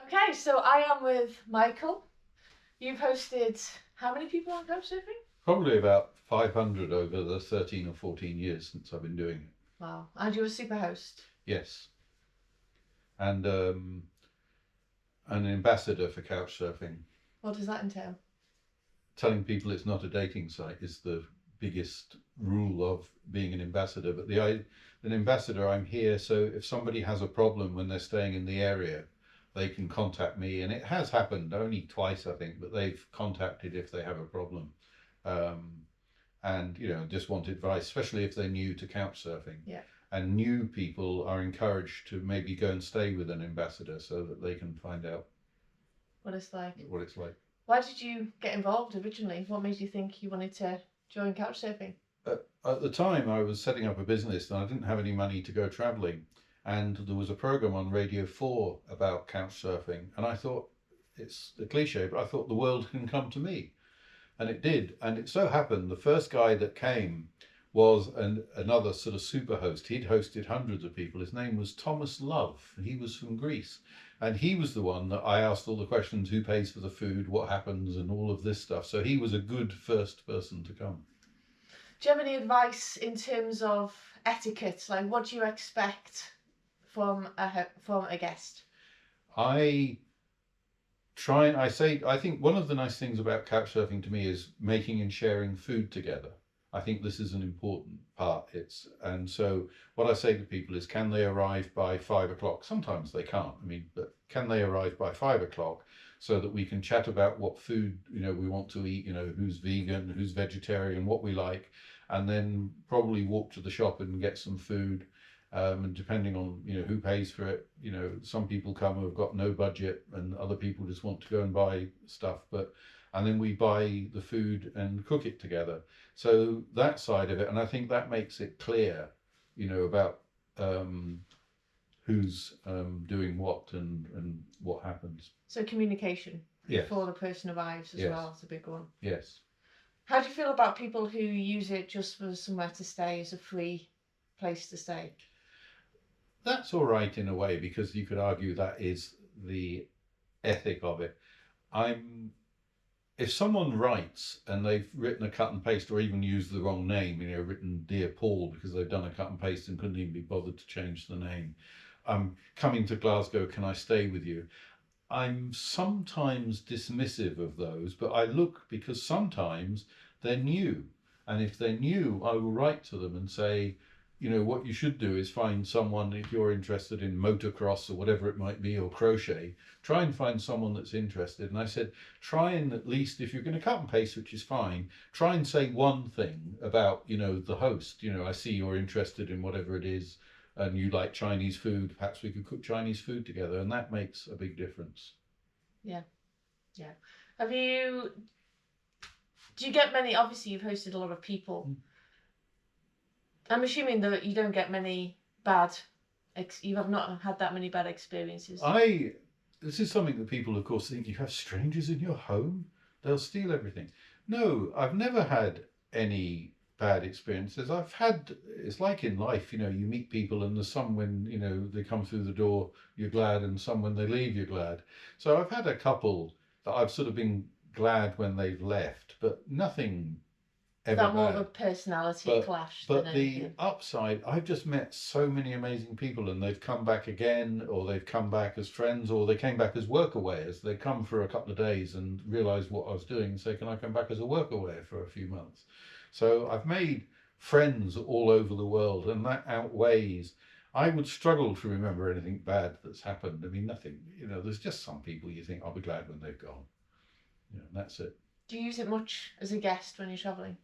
Okay, so I am with Michael. You've hosted how many people on Couchsurfing? Probably about 500 over the 13 or 14 years since I've been doing it. Wow. And you're a Superhost. Yes. And an ambassador for Couchsurfing. What does that entail? Telling people it's not a dating site is the biggest rule of being an ambassador. But an ambassador, I'm here so if somebody has a problem when they're staying in the area, they can contact me. And it has happened only twice, I think, but they've contacted if they have a problem. And just want advice, especially if they're new to couchsurfing. Yeah. And new people are encouraged to maybe go and stay with an ambassador so that they can find out What it's like. what it's like. Why did you get involved originally? What made you think you wanted to join Couchsurfing? At the time, I was setting up a business and I didn't have any money to go travelling. And there was a program on Radio 4 about couchsurfing. And I thought, it's a cliche, but I thought the world can come to me. And it did. And it so happened the first guy that came was another sort of super host. He'd hosted hundreds of people. His name was Thomas Love. He was from Greece. And he was the one that I asked all the questions, who pays for the food, what happens, and all of this stuff. So he was a good first person to come. Do you have any advice in terms of etiquette? Like, what do you expect from a guest? I think one of the nice things about couchsurfing to me is making and sharing food together. I think this is an important part. And so what I say to people is, can they arrive by 5 o'clock? Sometimes they can't. But can they arrive by 5 o'clock so that we can chat about what food we want to eat? Who's vegan, who's vegetarian, what we like, and then probably walk to the shop and get some food. And depending on who pays for it, some people come who have got no budget, and other people just want to go and buy stuff. And then we buy the food and cook it together. So that side of it, and I think that makes it clear, about who's doing what and what happens. So communication. Yes. Before the person arrives as Yes. well is a big one. Yes. How do you feel about people who use it just for somewhere to stay, as a free place to stay? That's all right in a way, because you could argue that is the ethic of it. If someone writes and they've written a cut and paste or even used the wrong name, written Dear Paul because they've done a cut and paste and couldn't even be bothered to change the name. I'm coming to Glasgow, can I stay with you? I'm sometimes dismissive of those, but I look because sometimes they're new. And if they're new, I will write to them and say, what you should do is find someone, if you're interested in motocross or whatever it might be, or crochet, try and find someone that's interested. And I said, try and at least, if you're going to cut and paste, which is fine, try and say one thing about, the host. I see you're interested in whatever it is and you like Chinese food. Perhaps we could cook Chinese food together. And that makes a big difference. Yeah. Yeah. Do you get many, obviously you've hosted a lot of people. I'm assuming that you don't get many you have not had that many bad experiences. This is something that people, of course, think, you have strangers in your home, they'll steal everything. No, I've never had any bad experiences. It's like in life, you meet people and there's some when, they come through the door, you're glad, and some when they leave, you're glad. So I've had a couple that I've sort of been glad when they've left, but nothing ever that more bad. Of a personality clash. But the upside, I've just met so many amazing people, and they've come back again, or they've come back as friends, or they came back as workawayers. They come for a couple of days and realise what I was doing and say, can I come back as a workawayer for a few months? So I've made friends all over the world, and that outweighs. I would struggle to remember anything bad that's happened. Nothing. There's just some people you think, I'll be glad when they've gone. And that's it. Do you use it much as a guest when you're travelling?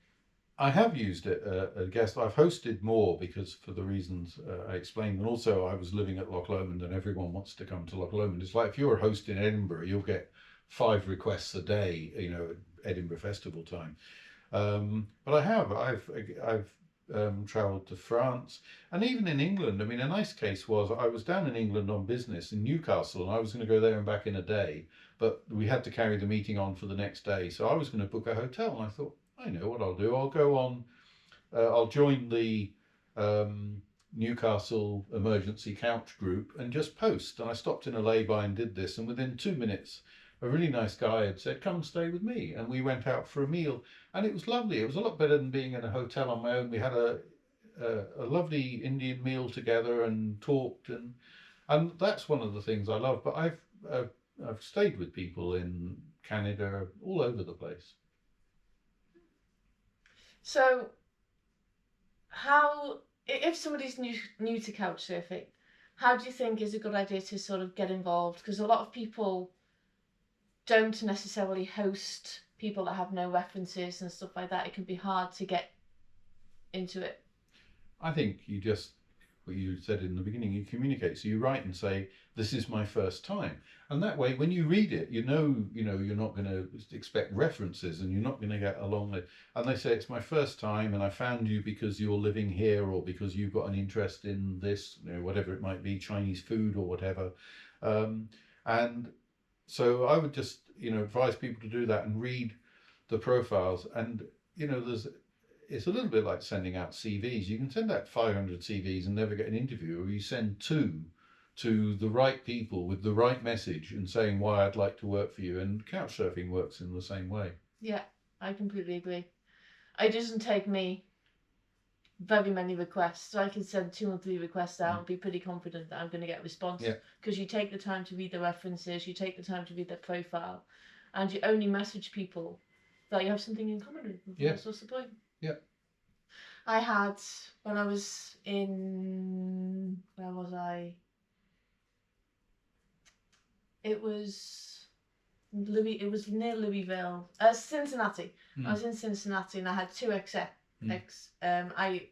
I have used it as a guest. I've hosted more because for the reasons I explained. And also I was living at Loch Lomond and everyone wants to come to Loch Lomond. It's like if you're a host in Edinburgh, you'll get 5 requests a day, at Edinburgh Festival time. But I've travelled to France and even in England. A nice case was I was down in England on business in Newcastle and I was going to go there and back in a day, but we had to carry the meeting on for the next day. So I was going to book a hotel and I thought, I know what I'll do. I'll go on, I'll join the Newcastle emergency couch group and just post. And I stopped in a lay-by and did this, and within 2 minutes, a really nice guy had said, "Come and stay with me," and we went out for a meal, and it was lovely. It was a lot better than being in a hotel on my own. We had a lovely Indian meal together and talked, and that's one of the things I love. But I've stayed with people in Canada, all over the place. So, how, if somebody's new to couchsurfing, how do you think is a good idea to sort of get involved? Because a lot of people don't necessarily host people that have no references and stuff like that. It can be hard to get into it. I think you just, what you said in the beginning, you communicate. So you write and say, "This is my first time," and that way, when you read it, you know, you're not going to expect references, and you're not going to get along with. And they say, "It's my first time, and I found you because you're living here, or because you've got an interest in this, whatever it might be, Chinese food or whatever," and so I would just, advise people to do that and read the profiles. And it's a little bit like sending out CVs. You can send out 500 CVs and never get an interview, or you send 2 to the right people with the right message and saying why I'd like to work for you. And Couchsurfing works in the same way. Yeah, I completely agree. It doesn't take me very many requests, so I can send 2 or 3 requests out and be pretty confident that I'm going to get a response. Because you take the time to read the references, you take the time to read their profile, and you only message people that you have something in common with. That's what's the point. Yeah. I had, when I was in, where was I? It was near Louisville, Cincinnati. I was in Cincinnati and I had 2 I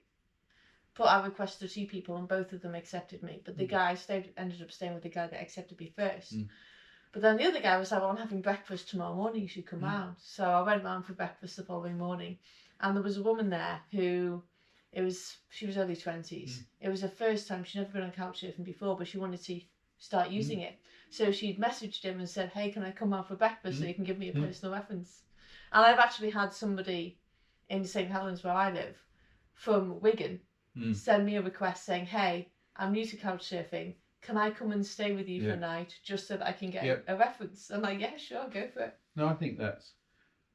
put out requests to 2 people and both of them accepted me, but the guy ended up staying with the guy that accepted me first. But then the other guy was like, "Well, I'm having breakfast tomorrow morning, you should come round." So I went round for breakfast the following morning, and there was a woman there who, she was early 20s. It was her first time. She'd never been on Couchsurfing before, but she wanted to start using it. So she'd messaged him and said, "Hey, can I come round for breakfast so you can give me a personal reference?" And I've actually had somebody in St Helens, where I live, from Wigan, send me a request saying, "Hey, I'm new to Couchsurfing. Can I come and stay with you for a night just so that I can get a reference?" I'm like, "Yeah, sure, go for it." No, I think that's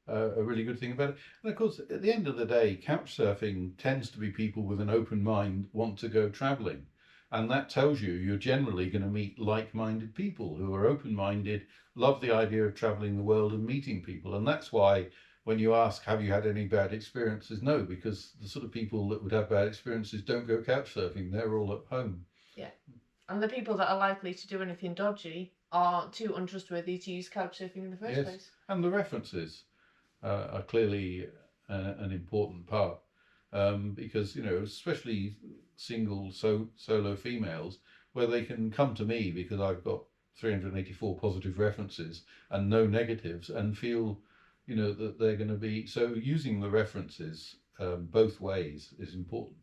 a really good thing about it. And of course, at the end of the day, Couchsurfing tends to be people with an open mind want to go travelling. And that tells you're generally going to meet like-minded people who are open-minded, love the idea of travelling the world and meeting people. And that's why when you ask, "Have you had any bad experiences?" No, because the sort of people that would have bad experiences don't go couchsurfing. They're all at home. Yeah. And the people that are likely to do anything dodgy are too untrustworthy to use Couchsurfing in the first place. And the references are clearly an important part. Because, especially single solo females, where they can come to me because I've got 384 positive references and no negatives, and feel, that they're going to be, so using the references both ways is important.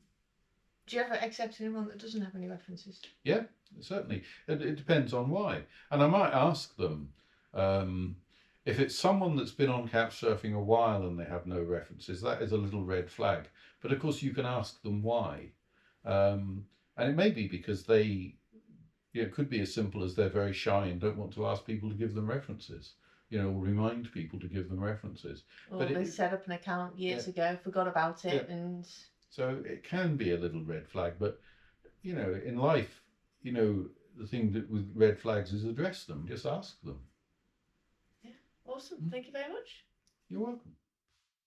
Do you ever accept anyone that doesn't have any references? Yeah, certainly. It depends on why. And I might ask them, if it's someone that's been on Couchsurfing a while and they have no references, that is a little red flag. But of course you can ask them why. And it may be because it could be as simple as they're very shy and don't want to ask people to give them references, or remind people to give them references. Or they set up an account years ago, forgot about it, and... So it can be a little red flag, but, in life, the thing that with red flags is address them, just ask them. Yeah, awesome. Thank you very much. You're welcome.